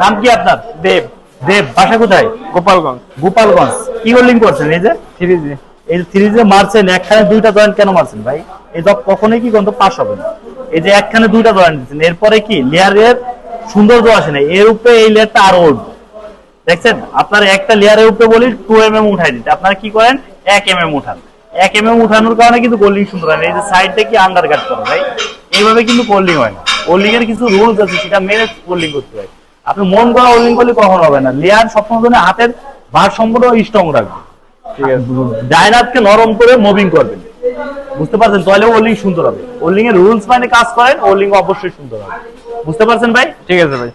নাম কি আপনার? দেব। দেব, বাসা কোথায়? গোপালগঞ্জ। গোপালগঞ্জ। কি হোল্ডিং করছেন? এই যে 3G। এই 3G মারছেন, একখানে দুইটা জয়েন্ট কেন মারছেন ভাই? এই জব কখনোই কি কিন্তু পাস হবে না। এই যে একখানে দুইটা জয়েন্ট দিচ্ছেন, এরপরে কি লেয়ারের সৌন্দর্য আসে না, এর উপরে এই লেয়ারটা আরো উঠবে। দেখছেন, আপনার একটা লেয়ারের উপরে বলি 2 mm উঠাই দিতে, আপনারা কি করেন 1 mm উঠান। 1 mm উঠানোর কারণে কিন্তু গোল্ডিং সুন্দর হয় না। এই যে সাইডটা কি আন্ডার কাট করে ভাই, এইভাবে কিন্তু গোল্ডিং হয় না। গোল্ডিং এর কিছু রুলস আছে, সেটা মেনে গোল্ডিং করতে হয়। আপনি মন করা হোল্ডিং করলে কখনো হবে না। লেয়ার সবসময় জন্য হাতের ভারসাম্যটা স্ট্রং রাখবে, ঠিক আছে। ডাইনাটকে নরম করে মুভিং করবেন, বুঝতে পারছেন? তাহলে হোল্ডিং সুন্দর হবে। হোল্ডিং এর রুলস মানে কাজ করেন, হোল্ডিং অবশ্যই সুন্দর হবে। বুঝতে পারছেন ভাই? ঠিক আছে ভাই।